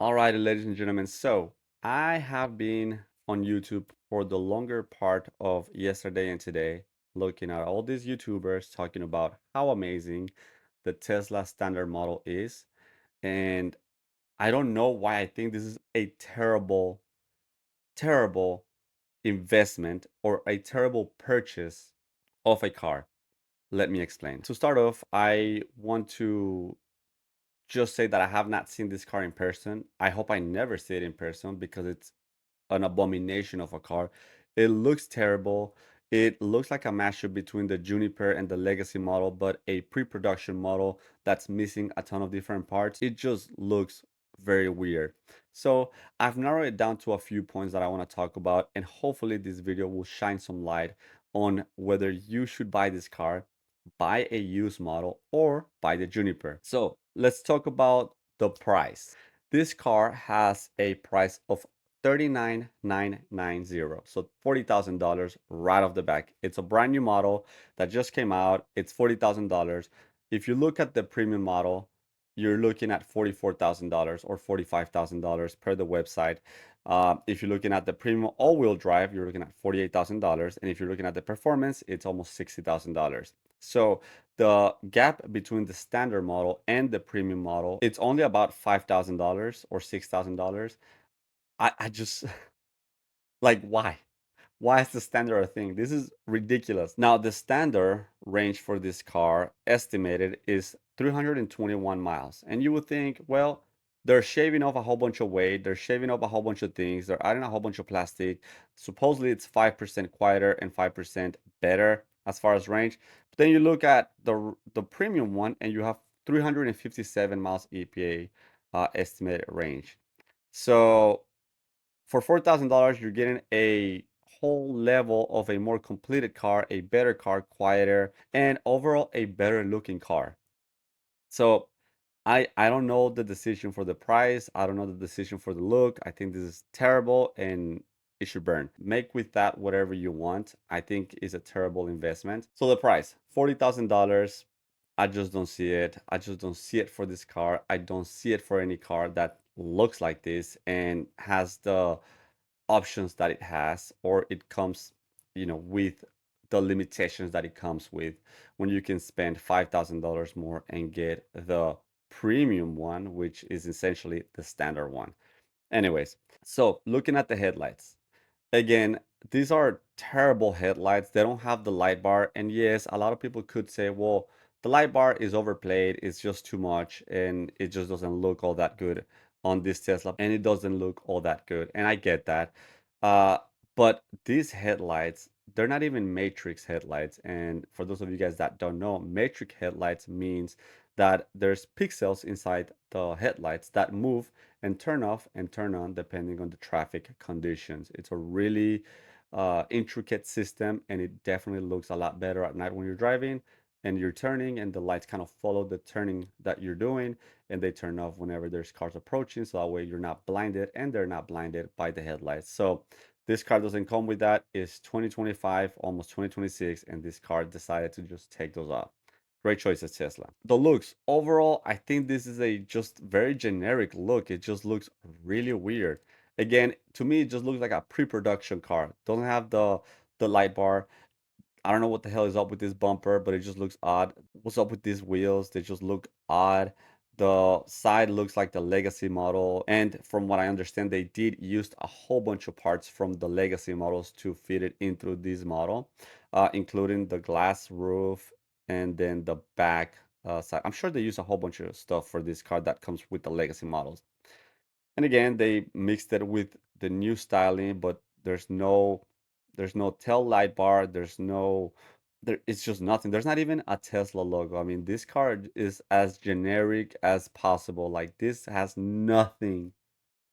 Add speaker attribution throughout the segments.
Speaker 1: Alrighty, ladies and gentlemen. So I have been on YouTube for the longer part of yesterday and today, looking at all these YouTubers talking about how amazing the Tesla standard model is. And I don't know why I think this is a terrible, terrible investment or a terrible purchase of a car. Let me explain. To start off, I want to just say that I have not seen this car in person. I hope I never see it in person because it's an abomination of a car. It looks terrible. It looks like a mashup between the Juniper and the Legacy model, but a pre-production model that's missing a ton of different parts. It just looks very weird. So I've narrowed it down to a few points that I want to talk about, and hopefully this video will shine some light on whether you should buy this car, buy a used model, or buy the Juniper. So let's talk about the price. This car has a price of 39,990. So $40,000 right off the back. It's a brand new model that just came out. It's $40,000. If you look at the premium model, you're looking at $44,000 or $45,000 per the website. If you're looking at the premium all-wheel drive, you're looking at $48,000. And if you're looking at the performance, it's almost $60,000. So the gap between the standard model and the premium model, it's only about $5,000 or $6,000. I just like why? Why is the standard a thing? This is ridiculous. Now, the standard range for this car estimated is 321 miles. And you would think, well, they're shaving off a whole bunch of weight, they're shaving off a whole bunch of things, they're adding a whole bunch of plastic. Supposedly it's 5% quieter and 5% better as far as range. But then you look at the premium one and you have 357 miles EPA estimated range. So for $4,000, you're getting a whole level of a more completed car, a better car, quieter, and overall a better looking car. So I don't know the decision for the price. I don't know the decision for the look. I think this is terrible and it should burn. Make with that whatever you want. I think is a terrible investment. So the price, $40,000. I just don't see it. I just don't see it for this car. I don't see it for any car that looks like this and has the options that it has, or it comes, with the limitations that it comes with when you can spend $5,000 more and get the premium one, which is essentially the standard one. Anyways, so looking at the headlights. Again, these are terrible headlights. They don't have the light bar. And yes, a lot of people could say, well, the light bar is overplayed. It's just too much. And it just doesn't look all that good on this Tesla. And it doesn't look all that good. And I get that. Uh, but these headlights, they're not even matrix headlights. And for those of you guys that don't know, matrix headlights means that there's pixels inside the headlights that move and turn off and turn on depending on the traffic conditions. It's a really intricate system, and it definitely looks a lot better at night when you're driving and you're turning, and the lights kind of follow the turning that you're doing, and they turn off whenever there's cars approaching, so that way you're not blinded and they're not blinded by the headlights. So this car doesn't come with that. It's 2025, almost 2026, and this car decided to just take those off. Great choice at Tesla. The looks overall, I think this is a just very generic look. It just looks really weird. Again, to me, it just looks like a pre-production car. Doesn't have the light bar. I don't know what the hell is up with this bumper, but it just looks odd. What's up with these wheels? They just look odd. The side looks like the Legacy model. And from what I understand, they did use a whole bunch of parts from the Legacy models to fit it into this model, including the glass roof and then the back side. I'm sure they use a whole bunch of stuff for this car that comes with the Legacy models. And again, they mixed it with the new styling, but there's no tail light bar, it's just nothing. There's not even a Tesla logo. I mean, this car is as generic as possible. Like this has nothing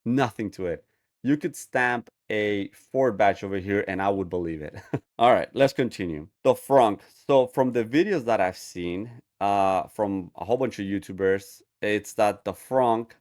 Speaker 1: to it. You could stamp a Ford badge over here and I would believe it. All right, let's continue. The frunk. So from the videos that I've seen from a whole bunch of YouTubers, it's that the frunk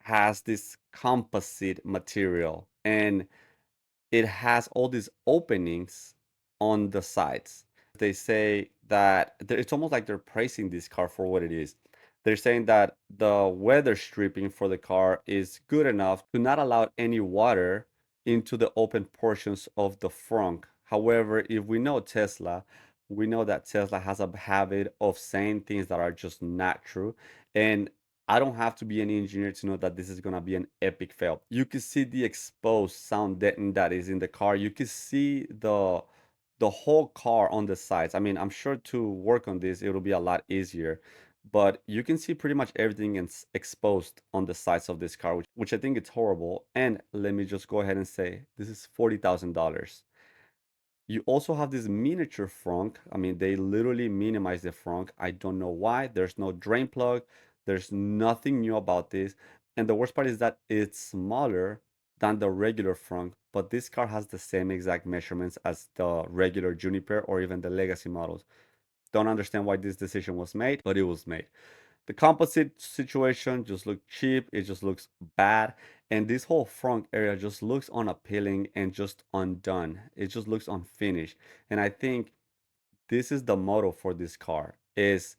Speaker 1: has this composite material and it has all these openings on the sides. They say that it's almost like they're praising this car for what it is. They're saying that the weather stripping for the car is good enough to not allow any water into the open portions of the frunk. However, if we know Tesla, we know that Tesla has a habit of saying things that are just not true. And I don't have to be an engineer to know that this is gonna be an epic fail. You can see the exposed sound deadening that is in the car. You can see the whole car on the sides. I mean, I'm sure to work on this, it'll be a lot easier, but you can see pretty much everything is exposed on the sides of this car, which I think it's horrible. And let me just go ahead and say, this is $40,000. You also have this miniature frunk. I mean, they literally minimize the frunk. I don't know why. There's no drain plug. There's nothing new about this. And the worst part is that it's smaller than the regular frunk, but this car has the same exact measurements as the regular Juniper or even the Legacy models. Don't understand why this decision was made, but it was made. The composite situation just looks cheap. It just looks bad. And this whole front area just looks unappealing and just undone. It just looks unfinished. And I think this is the motto for this car is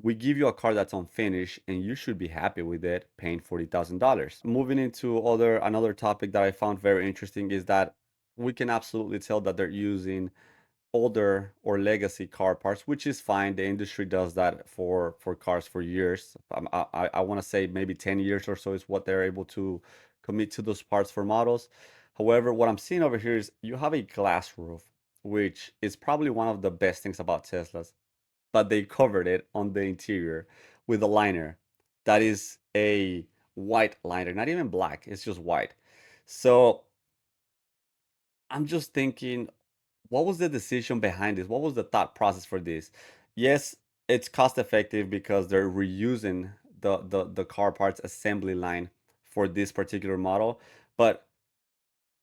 Speaker 1: we give you a car that's unfinished and you should be happy with it paying $40,000. Moving into another topic that I found very interesting is that we can absolutely tell that they're using older or legacy car parts, which is fine. The industry does that for cars for years. I want to say maybe 10 years or so is what they're able to commit to those parts for models. However, what I'm seeing over here is you have a glass roof, which is probably one of the best things about Teslas, but they covered it on the interior with a liner that is a white liner, not even black, it's just white. So I'm just thinking, what was the decision behind this? What was the thought process for this? Yes, it's cost effective because they're reusing the car parts assembly line for this particular model, but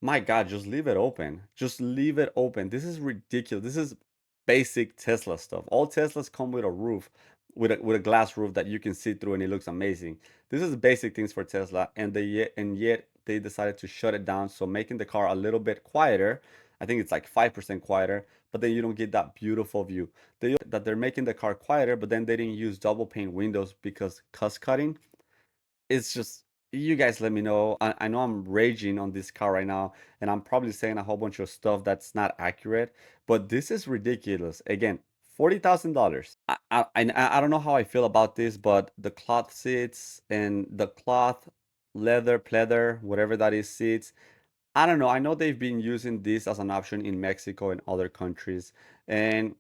Speaker 1: my God, just leave it open. Just leave it open. This is ridiculous. This is basic Tesla stuff. All Teslas come with a roof, with a glass roof that you can see through, and it looks amazing. This is basic things for Tesla, and yet they decided to shut it down, so making the car a little bit quieter. I think it's like 5% quieter, but then you don't get that beautiful view. That they're making the car quieter, but then they didn't use double pane windows because cost cutting. It's just, you guys let me know. I know I'm raging on this car right now, and I'm probably saying a whole bunch of stuff that's not accurate, but this is ridiculous. Again, $40,000. I don't know how I feel about this, but the cloth seats and the cloth leather, pleather, whatever that is, seats, I don't know. I know they've been using this as an option in Mexico and other countries, and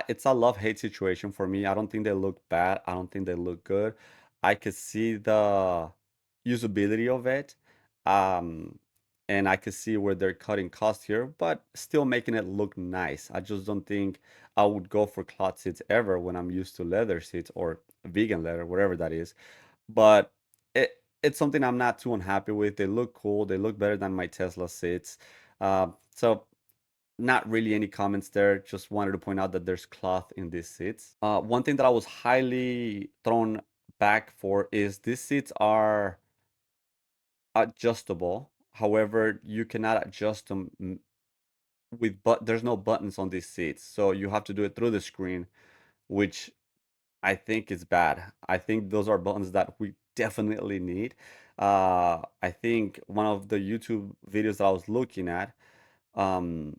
Speaker 1: it's a love-hate situation for me. I don't think they look bad. I don't think they look good. I could see the usability of it, um, and I could see where they're cutting costs here, but still making it look nice. I just don't think I would go for cloth seats ever when I'm used to leather seats or vegan leather, whatever that is. But it's something I'm not too unhappy with. They look cool. They look better than my Tesla seats. So not really any comments there. Just wanted to point out that there's cloth in these seats. One thing that I was highly thrown back for is these seats are adjustable. However, you cannot adjust them there's no buttons on these seats. So you have to do it through the screen, which I think it's bad. I think those are buttons that we definitely need. I think one of the YouTube videos that I was looking at um,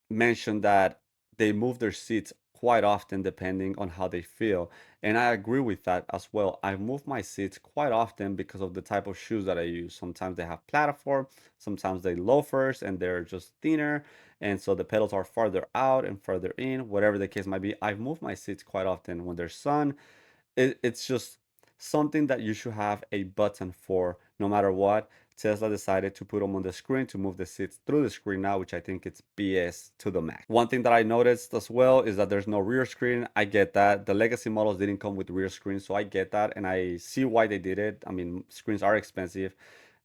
Speaker 1: mentioned that they move their seats quite often depending on how they feel. And I agree with that as well. I move my seats quite often because of the type of shoes that I use. Sometimes they have platform, sometimes they loafers and they're just thinner. And so the pedals are farther out and further in, whatever the case might be. I've moved my seats quite often when there's sun. It's just something that you should have a button for no matter what. Tesla decided to put them on the screen to move the seats through the screen now, which I think it's BS to the max. One thing that I noticed as well is that there's no rear screen. I get that. The legacy models didn't come with rear screens, so I get that and I see why they did it. I mean, screens are expensive,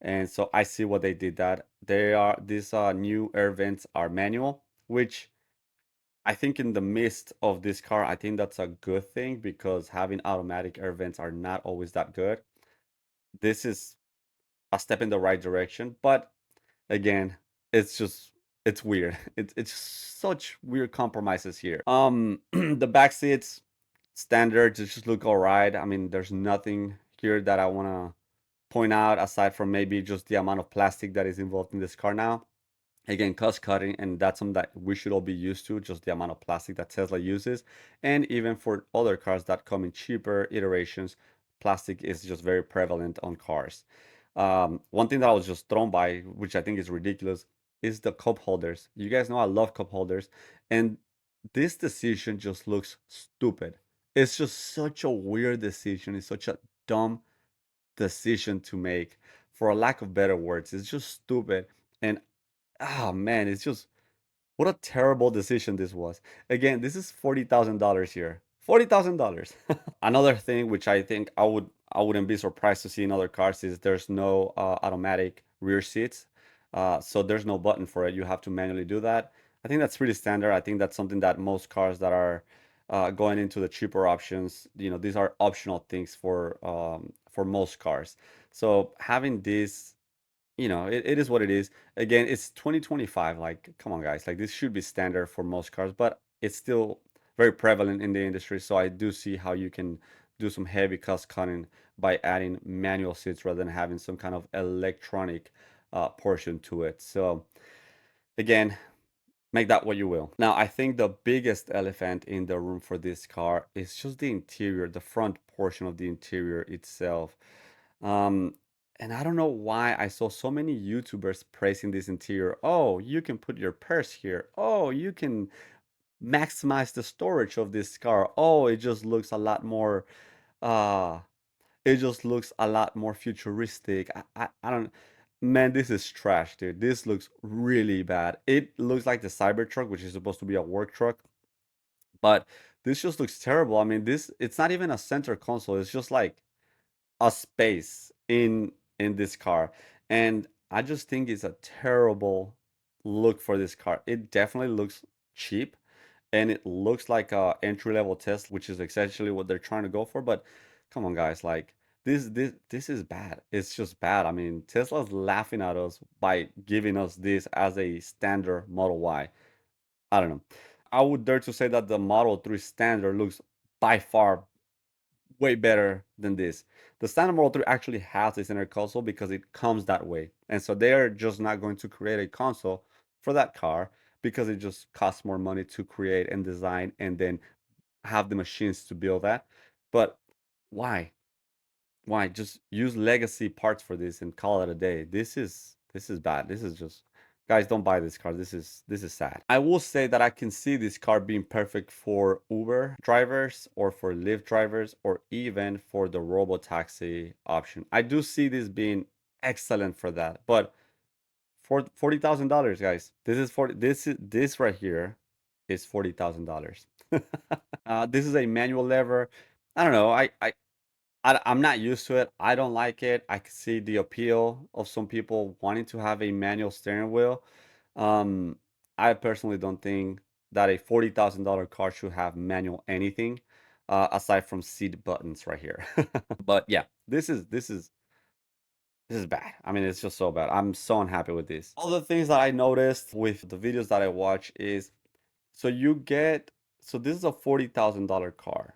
Speaker 1: and so I see what they did that. These new air vents are manual, which I think in the midst of this car, I think that's a good thing because having automatic air vents are not always that good. This is a step in the right direction, but again, it's just it's weird. It's such weird compromises here. The back seats, standard, just look all right. I mean, there's nothing here that I want to point out aside from maybe just the amount of plastic that is involved in this car now. Again, cost cutting, and that's something that we should all be used to, just the amount of plastic that Tesla uses. And even for other cars that come in cheaper iterations, plastic is just very prevalent on cars. One thing that I was just thrown by, which I think is ridiculous, is the cup holders. You guys know I love cup holders, and this decision just looks stupid. It's just such a weird decision. It's such a dumb decision to make, for a lack of better words. It's just stupid. And man, it's just what a terrible decision this was. Again, this is $40,000 here. $40,000. Another thing which I think I wouldn't be surprised to see in other cars is there's no automatic rear seats. So there's no button for it. You have to manually do that. I think that's pretty standard. I think that's something that most cars that are going into the cheaper options, these are optional things for most cars. So having this, it is what it is. Again, it's 2025. Like, come on, guys. Like, this should be standard for most cars, but it's still very prevalent in the industry. So I do see how you can do some heavy cost cutting by adding manual seats rather than having some kind of electronic portion to it. So again, make that what you will. Now, I think the biggest elephant in the room for this car is just the interior, the front portion of the interior itself. Um, and I don't know why I saw so many YouTubers praising this interior. Oh, you can put your purse here. Oh, you can maximize the storage of this car. Oh, uh it just looks a lot more futuristic. I don't, man, this is trash, dude. This looks really bad. It looks like the Cybertruck, which is supposed to be a work truck, but this just looks terrible. I mean, it's not even a center console. It's just like a space in this car, and I just think it's a terrible look for this car. It definitely looks cheap, and it looks like a entry level Tesla, which is essentially what they're trying to go for. But come on, guys, like this is bad. It's just bad. I mean, Tesla's laughing at us by giving us this as a standard Model Y. I don't know. I would dare to say that the Model 3 standard looks by far way better than this. The standard Model 3 actually has a center console because it comes that way. And so they're just not going to create a console for that car because it just costs more money to create and design and then have the machines to build that. But why? Why just use legacy parts for this and call it a day? This is bad. This is just, guys, don't buy this car. This is sad. I will say that I can see this car being perfect for Uber drivers or for Lyft drivers or even for the robo taxi option. I do see this being excellent for that. But for $40,000, guys, this right here is $40,000. This is a manual lever. I don't know. I'm not used to it. I don't like it. I can see the appeal of some people wanting to have a manual steering wheel. Um, I personally don't think that a $40,000 car should have manual anything, aside from seat buttons right here. But yeah, this is bad. I mean, it's just so bad. I'm so unhappy with this. All the things that I noticed with the videos that I watch is, so you get, so this is a $40,000 car,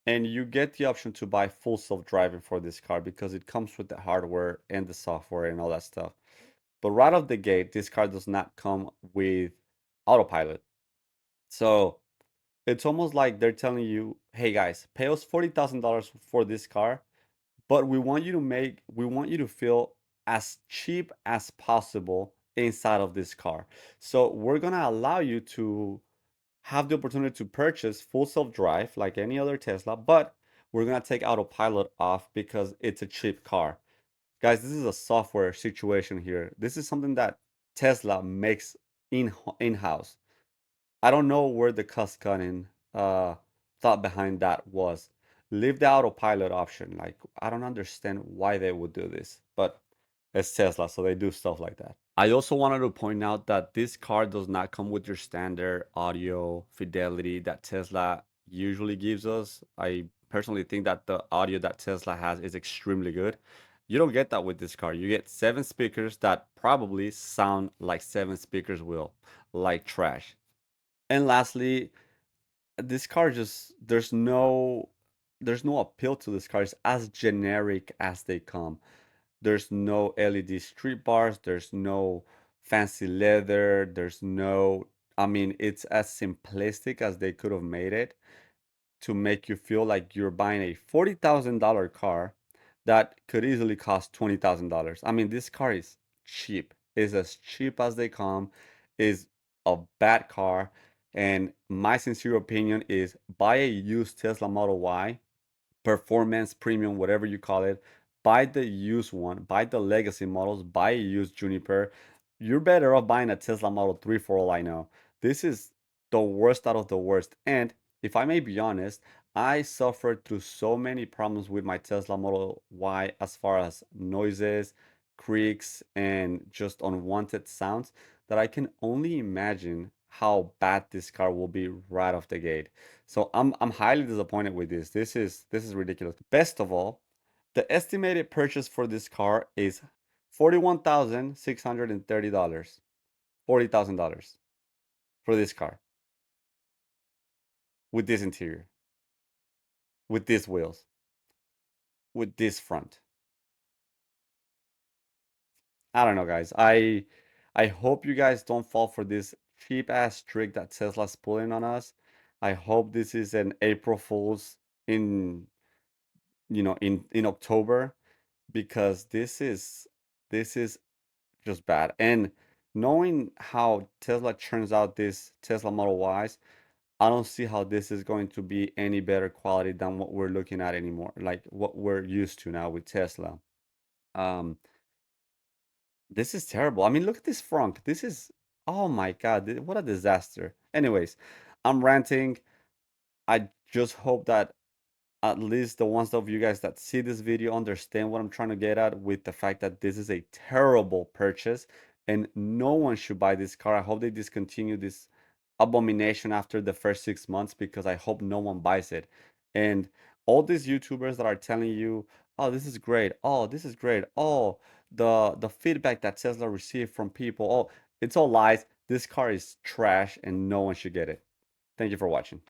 Speaker 1: and you get the option to buy full self-driving for this car because it comes with the hardware and the software and all that stuff. But right off the gate, this car does not come with autopilot. So it's almost like they're telling you, hey guys, pay us $40,000 for this car, but we want you to feel as cheap as possible inside of this car. So we're gonna allow you to have the opportunity to purchase full self-drive like any other Tesla, but we're gonna take autopilot off because it's a cheap car. Guys, this is a software situation here. This is something that Tesla makes in-house. I don't know where the cost cutting thought behind that was. Leave the autopilot option. Like, I don't understand why they would do this, but it's Tesla, so they do stuff like that. I also wanted to point out that this car does not come with your standard audio fidelity that Tesla usually gives us. I personally think that the audio that Tesla has is extremely good. You don't get that with this car. You get 7 speakers that probably sound like 7 speakers will, like trash. And lastly, this car just there's no appeal to this car. It's as generic as they come. There's no LED street bars, there's no fancy leather, there's no, I mean, it's as simplistic as they could have made it to make you feel like you're buying a $40,000 car that could easily cost $20,000. I mean, this car is cheap. It's as cheap as they come. Is a bad car. And my sincere opinion is buy a used Tesla Model Y, performance, premium, whatever you call it. Buy the used one, buy the legacy models, buy a used Juniper. You're better off buying a Tesla Model 3 for all I know. This is the worst out of the worst. And if I may be honest, I suffered through so many problems with my Tesla Model Y as far as noises, creaks, and just unwanted sounds that I can only imagine how bad this car will be right off the gate. So I'm highly disappointed with this. This is ridiculous. Best of all, the estimated purchase for this car is $41,630. $40,000 for this car with this interior, with these wheels, with this front. I don't know, guys. I hope you guys don't fall for this cheap ass trick that Tesla's pulling on us. I hope this is an April Fool's in in October, because this is just bad. And knowing how Tesla churns out this Tesla Model Ys, I don't see how this is going to be any better quality than what we're looking at anymore, like what we're used to now with Tesla. Um, this is terrible. I mean, look at this frunk. This is, oh my God, what a disaster. Anyways, I'm ranting. I just hope that at least the ones of you guys that see this video understand what I'm trying to get at with the fact that this is a terrible purchase and no one should buy this car. I hope they discontinue this abomination after the first 6 months, because I hope no one buys it. And all these YouTubers that are telling you, oh, this is great. Oh, this is great. Oh, the feedback that Tesla received from people. Oh, it's all lies. This car is trash and no one should get it. Thank you for watching.